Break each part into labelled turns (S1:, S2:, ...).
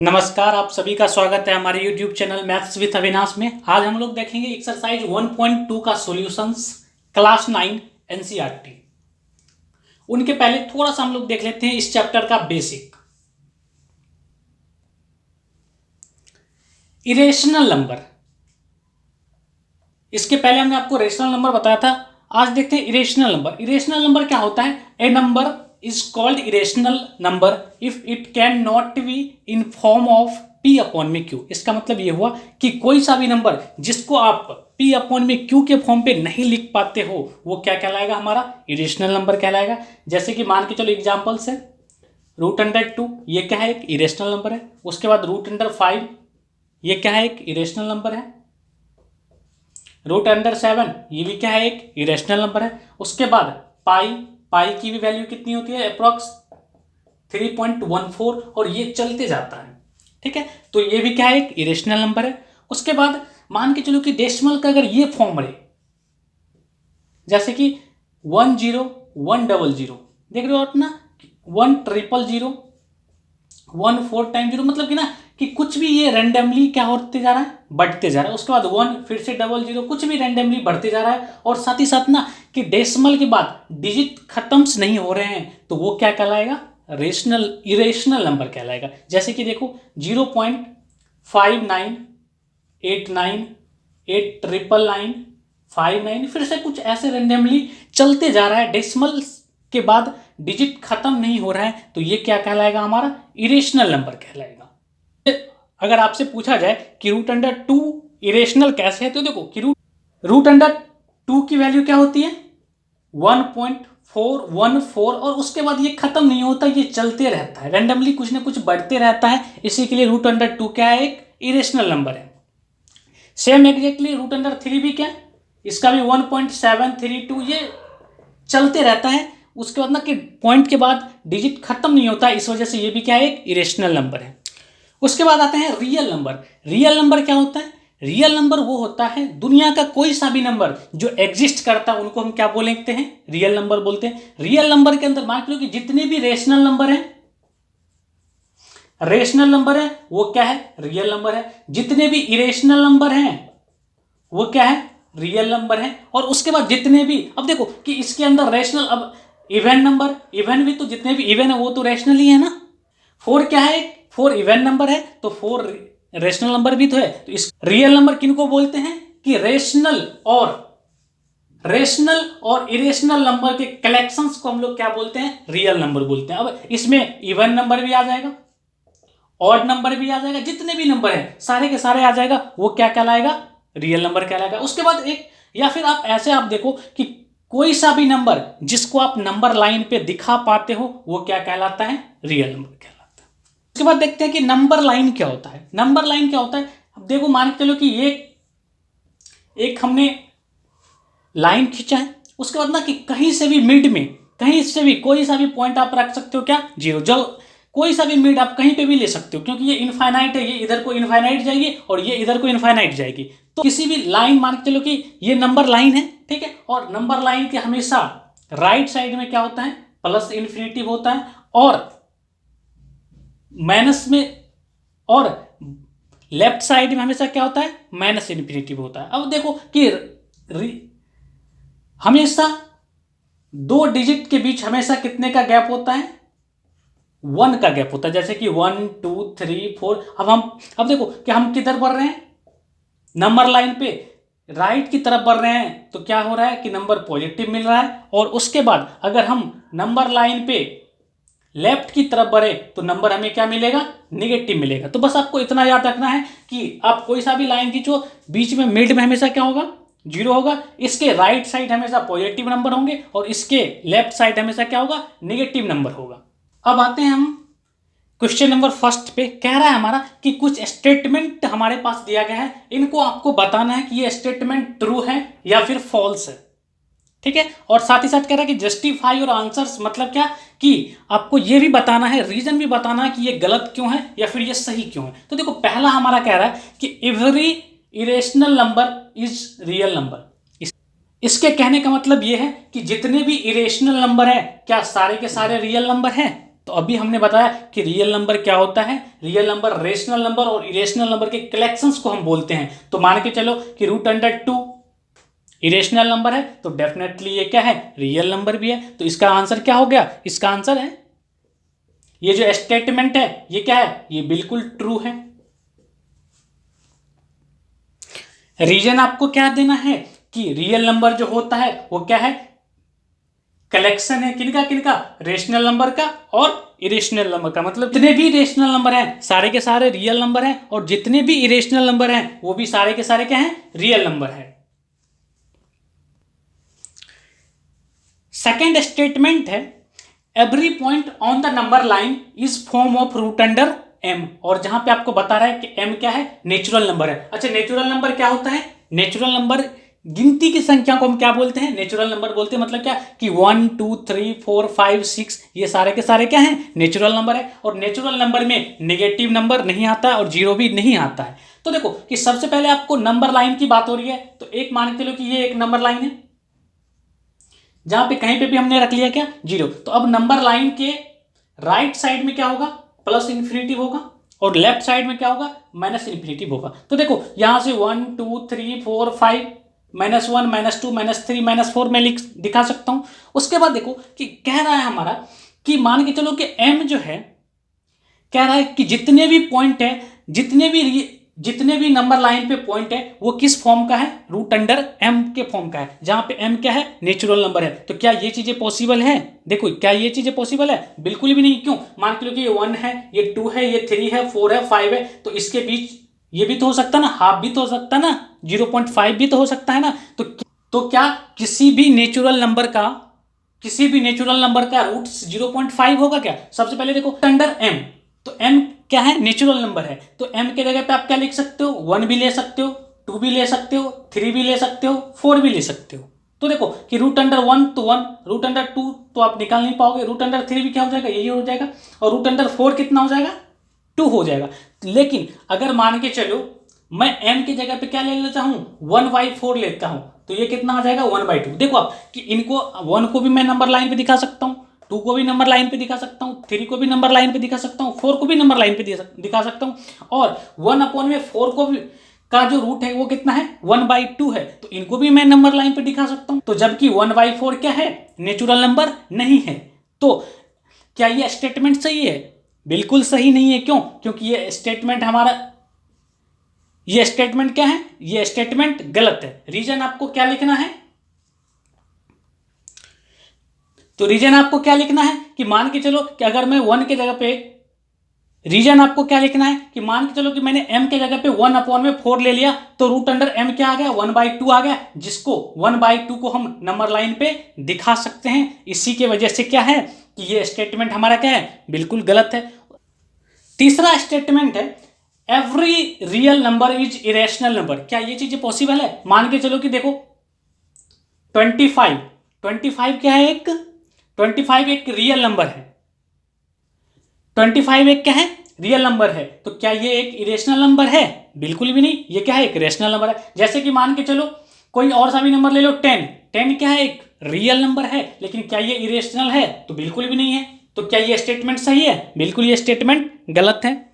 S1: नमस्कार, आप सभी का स्वागत है हमारे YouTube channel maths with Avinash में। आज हम लोग देखेंगे एक्सरसाइज 1.2 का सॉल्यूशंस क्लास 9 एनसीईआरटी। उनके पहले थोड़ा सा हम लोग देख लेते हैं इस चैप्टर का बेसिक। इरेशनल नंबर, इसके पहले हमने आपको रेशनल नंबर बताया था। आज देखते हैं इरेशनल नंबर। इरेशनल नंबर क्या होता है? A number is called irrational number if it can not be in form of p upon में क्यू। इसका मतलब ये हुआ कि कोई सा भी नंबर जिसको आप पी अपॉन में क्यू के फॉर्म पे नहीं लिख पाते हो वो क्या कहलाएगा? हमारा इरेशनल नंबर कहलाएगा। जैसे कि मान के चलो एग्जाम्पल्स है, √2 ये क्या है? एक इरेशनल नंबर है। उसके बाद √5 ये क्या है? एक इरेशनल नंबर है। √7 ये भी क्या है? एक इरेशनल नंबर है। उसके बाद पाई की भी वैल्यू कितनी होती है? अप्रॉक्स 3.14 और ये चलते जाता है। ठीक है, तो ये भी क्या है? एक इरेशनल नंबर है। उसके बाद मान के चलो कि डेसिमल का अगर ये फॉर्म रहे, जैसे कि 10 100 देख रहे हो आप ना, 1000 14 टाइम 0, मतलब कि ना कि कुछ भी ये रैंडमली क्या होते जा रहा है? बढ़ते जा रहा है। उसके बाद 1 फिर से 00, कुछ भी रैंडमली बढ़ते जा रहा है। और साथ ही साथ ना कि डेसिमल के बाद डिजिट खत्म नहीं हो रहे हैं, तो वो क्या कहलाएगा? इरेशनल नंबर कहलाएगा। जैसे कि देखो 0.59898959 फिर से कुछ ऐसे रैंडमली चलते जा रहा है, डेसिमल के बाद डिजिट खत्म नहीं हो रहा है, तो ये क्या कहलाएगा? हमारा इरेशनल नंबर कहलाएगा। अगर आपसे पूछा जाए कि √2 इरेशनल कैसे है, तो देखो कि √2 की वैल्यू क्या होती है? 1.414 और उसके बाद ये खत्म नहीं होता, ये चलते रहता है, रैंडमली कुछ ना कुछ बढ़ते रहता है। इसी के लिए √2 क्या है? एक इरेशनल नंबर है। सेम एग्जैक्टली √3 भी क्या, इसका भी 1.732, ये चलते रहता है। उसके बाद ना कि पॉइंट के बाद डिजिट खत्म नहीं होता, इस वजह से ये भी क्या है? एक इरेशनल नंबर है। उसके बाद आते हैं रियल नंबर। रियल नंबर क्या होता है? रियल नंबर वो होता है दुनिया का कोई सा भी नंबर जो एग्जिस्ट करता है, उनको हम क्या बोलते हैं? रियल नंबर बोलते हैं। रियल नंबर के अंदर मान लो कि जितने भी रेशनल नंबर है वो क्या है? रियल नंबर है। जितने भी इरेशनल नंबर हैं वो क्या है? रियल नंबर है। और उसके बाद जितने भी, अब देखो कि इसके अंदर रेशनल, अब इवन नंबर, इवन भी तो जितने भी इवन है वो तो रेशनल ही है ना। 4 क्या है? 4 इवन नंबर है, तो 4 रेशनल नंबर भी तो है। तो इस रियल नंबर किनको बोलते हैं? कि रेशनल और इरेशनल नंबर के कलेक्शंस को हम लोग क्या बोलते हैं? रियल नंबर बोलते हैं। अब इसमें इवन नंबर भी आ जाएगा, ऑड नंबर भी आ जाएगा, जितने भी नंबर है सारे के सारे आ जाएगा, वो क्या कहलाएगा? रियल नंबर कहलाएगा। उसके बाद एक, या फिर आप ऐसे आप देखो कि कोई सा भी नंबर जिसको आप नंबर लाइन पे दिखा पाते हो वो क्या कहलाता है? रियल नंबर कहलाता है। उसके बाद देखते हैं कि नंबर लाइन क्या होता है। नंबर लाइन क्या होता है? अब देखो मान के चलो कि ये एक हमने लाइन खींचा है, उसके बाद ना कि कहीं से भी मिड में, कहीं से भी कोई सा भी पॉइंट आप रख सकते हो, क्या? 0, जो कोई सा भी मिड आप कहीं पे भी ले सकते हो, क्योंकि ये इनफाइनाइट है, ये इधर को इनफाइनाइट जाएगी और ये इधर को इनफाइनाइट जाएगी। तो किसी भी लाइन, मान के चलो कि ये नंबर लाइन है, ठीक है, और नंबर लाइन के हमेशा राइट साइड में क्या होता है? प्लस इन्फिनिटी होता है, और माइनस में, और लेफ्ट साइड में हमेशा क्या होता है? माइनस इन्फिनिटी होता है। अब देखो कि हमेशा 2 डिजिट के बीच हमेशा कितने का गैप होता है? 1 का गैप होता है। जैसे कि 1 2 3 4। अब देखो कि हम किधर बढ़ रहे हैं? नंबर लाइन पे राइट की तरफ बढ़ रहे हैं, तो क्या हो रहा है कि नंबर पॉजिटिव मिल रहा है। और उसके बाद अगर हम नंबर लाइन पे लेफ्ट की तरफ बढ़े तो नंबर हमें क्या मिलेगा? निगेटिव मिलेगा। तो बस आपको इतना याद रखना है कि आप कोई सा भी लाइन खींचो, बीच में मिड में हमेशा क्या होगा? 0 होगा। इसके राइट साइड हमेशा पॉजिटिव नंबर होंगे और इसके लेफ्ट साइड हमेशा क्या होगा? निगेटिव नंबर होगा। अब आते हैं हम क्वेश्चन नंबर फर्स्ट पे। कह रहा है हमारा कि कुछ स्टेटमेंट हमारे पास दिया गया है, इनको आपको बताना है कि ये स्टेटमेंट ट्रू है या फिर फॉल्स है, ठीक है। और साथ ही साथ कह रहा है कि जस्टिफाई और आंसर्स, मतलब क्या कि आपको ये भी बताना है, रीजन भी बताना है कि ये गलत क्यों है या फिर ये सही क्यों है। तो देखो पहला हमारा कह रहा है कि every irrational number is real number. इसके कहने का मतलब ये है कि जितने भी इरेशनल नंबर है क्या सारे के सारे रियल नंबर हैं? तो अभी हमने बताया कि रियल नंबर क्या होता है। रियल नंबर रेशनल नंबर और इरेशनल नंबर के कलेक्शंस को हम बोलते हैं। तो मान के चलो कि √2 इरेशनल नंबर है, तो डेफिनेटली ये क्या है, रियल नंबर भी है। तो इसका आंसर क्या हो गया, इसका आंसर है ये जो स्टेटमेंट है ये क्या है, ये बिल्कुल ट्रू है। रीजन आपको क्या देना है कि रियल नंबर जो होता है वो क्या है, कलेक्शन है किनका किनका, रेशनल नंबर का और इरेशनल नंबर का। मतलब जितने भी रेशनल नंबर हैं सारे के सारे रियल नंबर हैं, और जितने भी इरेशनल नंबर हैं वो भी सारे के सारे क्या हैं, रियल नंबर है। सेकेंड स्टेटमेंट है every point on the number line is form of √m, और जहां पे आपको बता रहा है कि m क्या है, नेचुरल नंबर है। अच्छा, नेचुरल नंबर क्या होता है, नेचुरल नंबर गिनती की संख्या को हम क्या बोलते हैं, नेचुरल नंबर बोलते हैं। मतलब क्या कि 1 2 3 4 5 6 ये सारे के सारे क्या हैं, नेचुरल नंबर है। और नेचुरल नंबर में नेगेटिव नंबर नहीं आता है और जीरो भी नहीं आता है। तो देखो कि सबसे पहले आपको नंबर लाइन की बात हो रही है, तो एक मान के लो कि ये एक नंबर लाइन है जहां पे कहीं पे भी हमने रख लिया क्या, 0। तो अब नंबर लाइन के राइट साइड में क्या होगा, प्लस इन्फिनिटी होगा, और लेफ्ट साइड में क्या होगा, माइनस इन्फिनिटी होगा। तो देखो यहां से 1 2 3 4 5 -1 -2 -3 -4 मैं दिखा सकता हूं। उसके बाद देखो कि कह रहा है हमारा कि मान के चलो कि m जो है, कह रहा है कि जितने भी पॉइंट है, जितने भी नंबर लाइन पे पॉइंट है वो किस फॉर्म का है, √m के फॉर्म का है, जहां पे m क्या है, नेचुरल नंबर है। तो क्या ये चीजें पॉसिबल है, देखो क्या ये चीजें पॉसिबल है, बिल्कुल भी नहीं। क्यों, मान के लो कि ये 1 है, ये 2 है, ये 3 है, 4 है, 5 है, तो इसके बीच ये भी तो हो सकता है ना, हाफ भी तो हो सकता है ना, 0.5 भी तो हो सकता है ना। तो क्या किसी भी नेचुरल नंबर का रूट 0.5 होगा क्या? सबसे पहले देखो अंडर m, तो m क्या है, नेचुरल नंबर है। तो m के जगह पे आप क्या लिख सकते हो, 1 भी ले सकते हो, 2 भी ले सकते हो, 3 भी ले सकते हो, 4 भी ले सकते हो। तो देखो कि √1 तो 1, √2 तो आप निकाल नहीं पाओगे, √3 भी क्या हो जाएगा, यही हो जाएगा, और √4 कितना हो जाएगा, 2 हो जाएगा। लेकिन अगर मान के चलो मैं m की जगह पे क्या ले लेता हूं, 1/4 लेता हूं, तो ये कितना आ जाएगा, 1/2। देखो आप कि इनको 1 को भी मैं नंबर लाइन पे दिखा सकता हूं, 2 को भी नंबर लाइन पे दिखा सकता हूं, 3 को भी नंबर लाइन पे दिखा सकता हूं, 4 को भी नंबर लाइन पे दिखा सकता हूं, और 1/4 को भी का जो रूट है वो कितना है, 1/2 है, तो इनको भी मैं नंबर लाइन पे दिखा सकता हूं। तो जबकि 1/4 क्या है, नेचुरल नंबर नहीं है। तो क्या ये स्टेटमेंट सही है, बिल्कुल सही नहीं है। क्यों, क्योंकि ये स्टेटमेंट क्या है, ये स्टेटमेंट गलत है। रीजन आपको क्या लिखना है, तो रीजन आपको क्या लिखना है कि मान के चलो कि अगर मैं 1 के जगह पे, रीजन आपको क्या लिखना है कि मान के चलो कि मैंने m के जगह पे 1/4 ले लिया, तो √m क्या आ गया, 1/2 आ गया, जिसको 1/2 को हम नंबर लाइन पे दिखा सकते हैं। इसी के वजह से क्या है कि ये स्टेटमेंट हमारा क्या है, बिल्कुल गलत है। तीसरा स्टेटमेंट है every real number is irrational number. क्या ये चीजें पॉसिबल है? मान के चलो कि देखो 25 क्या है, 25 एक रियल नंबर है, 25 एक क्या है, रियल नंबर है। तो क्या ये एक इरेशनल नंबर है? बिल्कुल भी नहीं, ये क्या है, एक रेशनल नंबर है। जैसे कि मान के चलो कोई और सा भी नंबर ले लो, 10 क्या है, एक रियल नंबर है, लेकिन क्या ये इरेशनल है? तो बिल्कुल भी नहीं है। तो क्या ये स्टेटमेंट सही है? बिल्कुल ये स्टेटमेंट गलत है।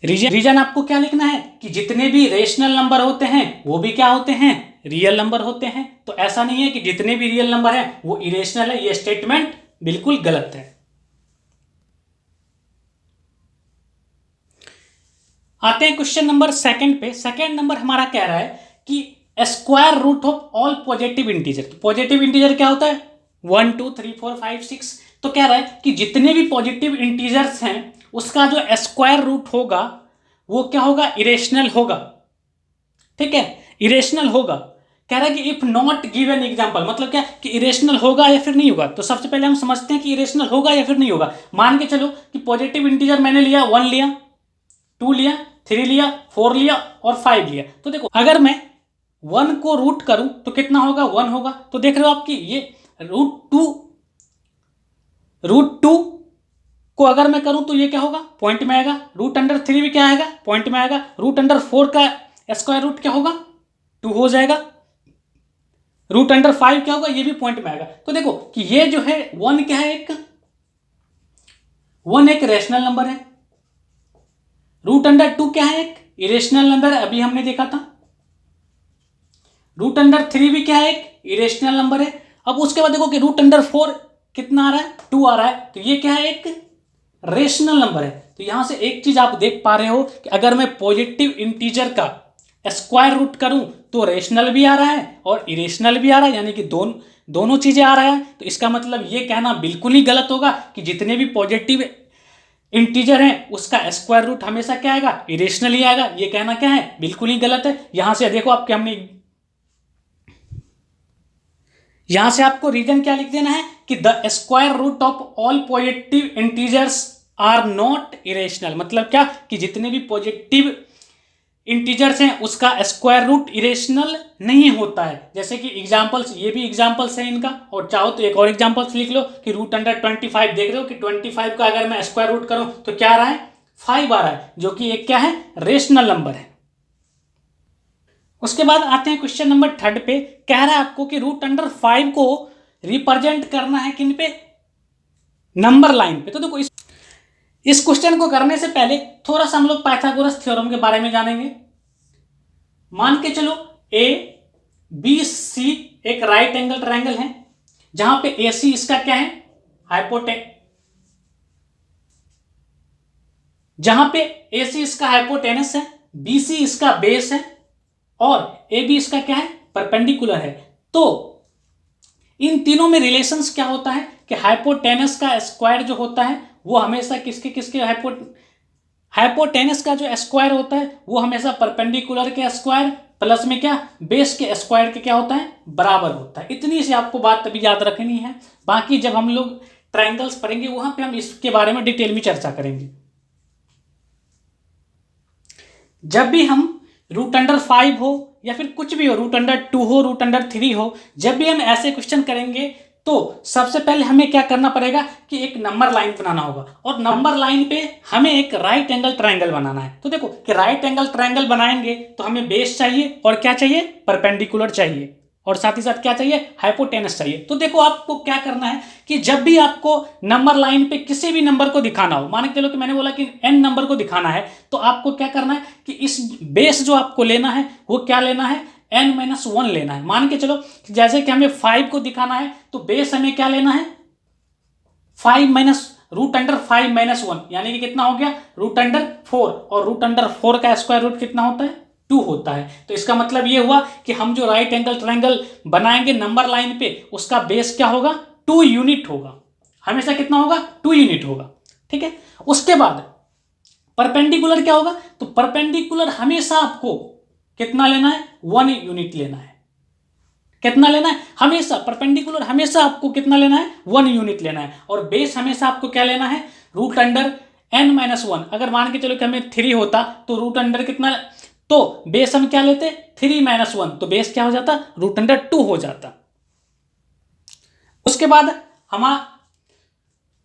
S1: रीजन आपको क्या लिखना है कि जितने भी रेशनल नंबर होते हैं वो भी क्या होते हैं, रियल नंबर होते हैं। तो ऐसा नहीं है कि जितने भी रियल नंबर हैं वो इरेशनल है, ये स्टेटमेंट बिल्कुल गलत है। आते हैं क्वेश्चन नंबर सेकंड पे। सेकंड नंबर हमारा कह रहा है कि square root of all positive integer. तो पॉजिटिव इंटीजर क्या होता है, 1 2 3 4 5 6। तो कह रहा है कि जितने भी पॉजिटिव इंटीजर्स हैं उसका जो स्क्वायर रूट होगा वो क्या होगा, इरेशनल होगा। ठीक है, इरेशनल होगा। कह रहा है कि इफ नॉट गिवन एग्जांपल, मतलब क्या कि इरेशनल होगा या फिर नहीं होगा। तो सबसे पहले हम समझते हैं कि इरेशनल होगा या फिर नहीं होगा। मान के चलो कि पॉजिटिव इंटीजर मैंने लिया, 1 लिया, 2 लिया, 3 लिया, 4 लिया और 5 लिया। तो देखो अगर मैं 1 को रूट करूं तो कितना होगा, 1 होगा। तो देख रहे हो आपकी ये √2 को अगर मैं करूं तो ये क्या होगा, पॉइंट में आएगा। √3 भी क्या आएगा, पॉइंट में आएगा। √4 का स्क्वायर रूट क्या होगा, 2 हो जाएगा। √5 क्या होगा, ये भी पॉइंट में आएगा। तो देखो कि ये जो है 1 क्या है, एक 1 एक रेशनल नंबर है, रूट अंडर 2 क्या है, एक इरेशनल नंबर, अभी हमने देखा था। रूट अंडर 3 भी क्या है, एक इरेशनल नंबर है। अब उसके बाद देखो कि रूट अंडर 4 कितना आ रहा है, 2 आ रहा है, तो ये क्या है, एक रेशनल नंबर है। तो यहां से एक चीज आप देख पा रहे हो कि अगर मैं पॉजिटिव इंटीजर का स्क्वायर रूट करूं तो रेशनल भी आ रहा है और इरेशनल भी आ रहा है, यानी कि दोनों चीजें आ रहा है। तो इसका मतलब ये कहना बिल्कुल ही गलत होगा कि जितने भी पॉजिटिव इंटीजर हैं उसका स्क्वायर रूट हमेशा क्या आएगा, इरेशनल ही आएगा। ये कहना क्या है, बिल्कुल ही गलत है। यहां से देखो आपके हमने यहां से आपको रीजन क्या लिख देना है कि the square root of all positive integers are not irrational. मतलब क्या कि जितने भी पॉजिटिव इंटीजर्स हैं उसका स्क्वायर रूट इरेशनल नहीं होता है। जैसे कि एग्जांपल्स, ये भी एग्जांपल्स हैं इनका, और चाहो तो एक और एग्जांपल्स लिख लो कि रूट अंडर 25 देख रहे हो कि 25 का अगर मैं स्क्वायर रूट करूं तो क्या आ रहा है, 5 आ रहा है, जो कि एक क्या है, रेशनल नंबर है। उसके बाद आते हैं क्वेश्चन नंबर 3 पे। कह रहा है आपको कि रूट अंडर 5 को रिप्रेजेंट करना है किन पे, नंबर लाइन पे। तो देखो इस क्वेश्चन को करने से पहले थोड़ा सा हम लोग पाइथागोरस थ्योरम के बारे में जानेंगे। मान के चलो ए बी सी एक राइट एंगल ट्रायंगल है, जहां पे ए सी इसका क्या है, जहां पे ए सी इसका हाइपोटेनस है, बी सी इसका बेस है और ए बी इसका क्या है, परपेंडिकुलर है। तो इन तीनों में रिलेशंस क्या होता है कि हाइपोटेनस का स्क्वायर जो होता है वो हमेशा किसके किसके हाइपोटेनस का जो स्क्वायर होता है वो हमेशा परपेंडिकुलर के स्क्वायर प्लस में क्या, बेस के स्क्वायर के क्या होता है, बराबर होता है। इतनी सी आपको बात अभी याद रखनी है। बाकी जब हम लोग ट्रायंगल्स पढ़ेंगे वहां पे हम इसके बारे में डिटेल में चर्चा करेंगे। जब भी हम रूट अंडर 5 हो या फिर कुछ भी हो, रूट अंडर 2 हो, रूट अंडर 3 हो, जब भी हम ऐसे क्वेश्चन करेंगे तो सबसे पहले हमें क्या करना पड़ेगा कि एक नंबर लाइन बनाना होगा, और नंबर लाइन पे हमें एक राइट एंगल ट्रायंगल बनाना है। तो देखो कि राइट एंगल ट्रायंगल बनाएंगे तो हमें बेस चाहिए और क्या चाहिए, परपेंडिकुलर चाहिए, और साथ ही साथ क्या चाहिए, हाइपोटेनस चाहिए। तो देखो आपको क्या करना है कि जब भी आपको नंबर लाइन पे किसी भी नंबर को दिखाना हो, मान के चलो कि मैंने बोला कि n नंबर को दिखाना है, तो आपको क्या करना है कि इस बेस जो आपको लेना है वो क्या लेना है, n-1 लेना है। मान के चलो जैसे कि हमें 5 को दिखाना है तो बेस हमें क्या लेना है, 5 माइनस रूट अंडर 5-1, यानी कि कितना हो गया, रूट अंडर 4, और रूट अंडर 4 का स्क्वायर रूट कितना होता है, 2 होता है। तो इसका मतलब ये हुआ कि हम जो राइट एंगल ट्रायंगल बनाएंगे नंबर लाइन पे उसका बेस क्या होगा, 2 यूनिट होगा, हमेशा कितना होगा, 2 यूनिट होगा। ठीक है। उसके बाद परपेंडिकुलर क्या होगा, तो परपेंडिकुलर हमेशा आपको कितना लेना है, 1 यूनिट लेना है। कितना लेना है, हमेशा परपेंडिकुलर हमेशा आपको कितना लेना है, 1 यूनिट लेना है। और बेस हमेशा आपको क्या लेना है, रूट अंडर n-1। अगर मान के चलो कि हमें 3 होता तो रूट अंडर कितना, तो बेस हम क्या लेते, 3-1, तो बेस क्या हो जाता, रूट अंडर 2 हो जाता। उसके बाद हम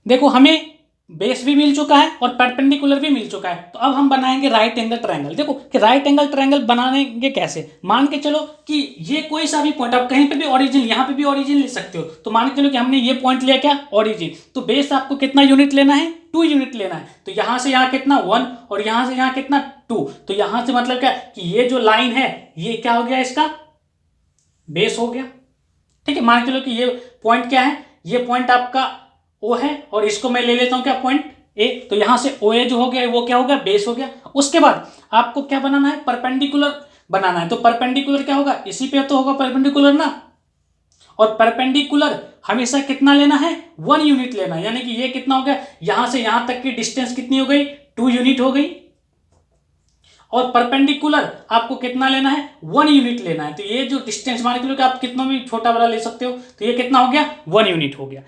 S1: देखो हमें बेस भी मिल चुका है और परपेंडिकुलर भी मिल चुका है, तो अब हम बनाएंगे राइट एंगल ट्रायंगल। देखो कि राइट एंगल ट्रायंगल बनाएंगे कैसे, मान के चलो कि ये कोई सा भी पॉइंट, आप कहीं पे भी ओरिजिन, यहाँ पे भी ओरिजिन ले सकते हो। तो मान के चलो कि हमने ये पॉइंट लिया क्या, ओरिजिन, तो बेस आपको कितना यूनिट लेना है, 2 यूनिट लेना है। तो यहां से यहाँ कितना 1 और यहां से यहाँ कितना 2, तो यहां से मतलब क्या कि ये जो लाइन है ये क्या हो गया, इसका बेस हो गया। ठीक है। मान के चलो कि ये पॉइंट क्या है, ये पॉइंट आपका ओ है और इसको मैं ले लेता हूं क्या, पॉइंट ए, तो यहां से ओ ए जो हो गया वो क्या हो गया, बेस हो गया। उसके बाद आपको क्या बनाना है, परपेंडिकुलर बनाना है। तो परपेंडिकुलर क्या होगा, इसी पे तो होगा परपेंडिकुलर ना, और परपेंडिकुलर हमेशा कितना लेना है, 1 यूनिट लेना है। यानी कि ये कितना हो गया, यहां से यहां तक की डिस्टेंस कितनी हो गई, 2 यूनिट हो गई, और परपेंडिकुलर आपको कितना लेना है, 1 यूनिट लेना है। तो ये जो डिस्टेंस मान के लो कि आप कितना भी छोटा बड़ा ले सकते हो, तो ये कितना हो गया, 1 यूनिट हो गया।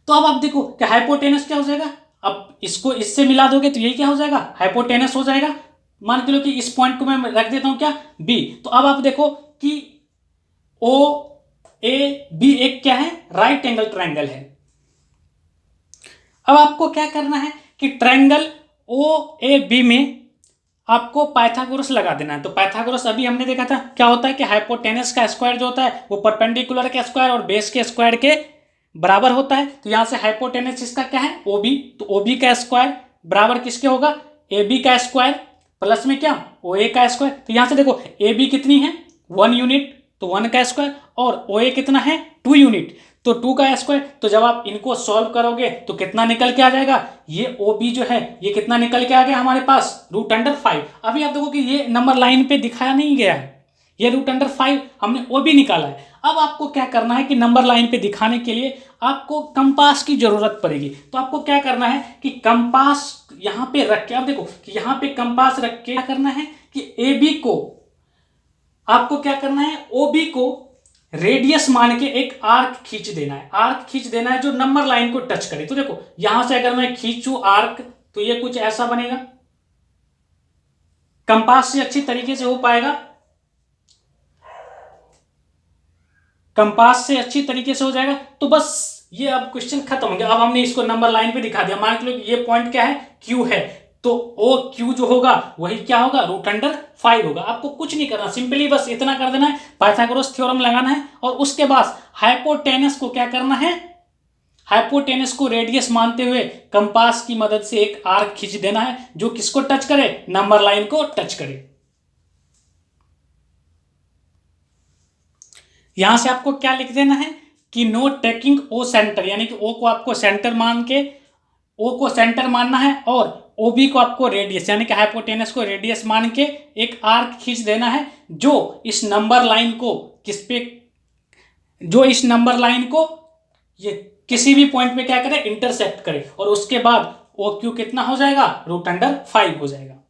S1: तो अब आप देखो कि हाइपोटेनस क्या हो जाएगा, अब इसको इससे मिला दोगे तो ये क्या हो जाएगा, हाइपोटेनस हो जाएगा। मान के लो कि इस पॉइंट को मैं रख देता हूं क्या, बी। तो अब आप देखो कि ओ ए बी एक क्या है, राइट एंगल ट्रायंगल है। अब आपको क्या करना है कि ट्रायंगल ओ ए बी में आपको पाइथागोरस लगा देना है। तो पाइथागोरस अभी हमने देखा था क्या होता है कि हाइपोटेनस का स्क्वायर जो होता है वो परपेंडिकुलर के स्क्वायर और बेस के स्क्वायर के बराबर होता है, तो यहाँ से हाइपोटेनस इसका क्या है OB, तो OB का स्क्वायर बराबर किसके होगा AB का स्क्वायर प्लस में क्या OA का स्क्वायर। तो यहाँ से देखो AB कितनी है 1 यूनिट, तो 1 का स्क्वायर, और OA कितना है 2 यूनिट, तो 2 का स्क्वायर। तो जब आप इनको सॉल्व करोगे तो कितना निकल के आ जाएगा, ये OB जो है ये कितना निकल के आ गया हमारे पास √5। अभी आप देखो कि ये नंबर लाइन पे दिखाया नहीं गया है, ये √5 हमने OB निकाला है। अब आपको क्या करना है कि नंबर लाइन पे दिखाने के लिए आपको कंपास की जरूरत पड़ेगी। तो आपको क्या करना है कि कंपास यहाँ पे रख के, आप देखो कि यहाँ पे कंपास रख के क्या करना है कि AB को आपको क्या करना है OB को रेडियस मान के एक आर्क खींच देना है, आर्क खींच देना है जो नंबर लाइन को टच करे। तो देखो यहां से अगर मैं खींचू आर्क तो ये कुछ ऐसा बनेगा, कंपास से अच्छी तरीके से हो पाएगा, कंपास से अच्छी तरीके से हो जाएगा। तो बस ये अब क्वेश्चन खत्म हो गया। अब हमने इसको नंबर लाइन पे दिखा दिया, मान लो ये पॉइंट क्या है Q है, तो OQ जो होगा वही क्या होगा √5 होगा। आपको कुछ नहीं करना, सिंपली बस इतना कर देना है, पाइथागोरस थ्योरम लगाना है, और उसके बाद हाइपोटेनस को क्या करना है, हाइपोटेनस को रेडियस मानते हुए कंपास की मदद से एक आर्क खींच देना है जो किसको टच करे, नंबर लाइन को टच करे। यहां से आपको क्या लिख देना है कि नो टेकिंग O सेंटर, यानी कि O को आपको सेंटर मान के, O को सेंटर मानना है, और OB को आपको रेडियस यानी कि हाइपोटेनस को रेडियस मान के एक आर्क खींच देना है जो इस नंबर लाइन को किस पे, जो इस नंबर लाइन को ये किसी भी पॉइंट पे क्या करे इंटरसेक्ट करे, और उसके बाद OQ कितना हो जाएगा √5 हो जाएगा।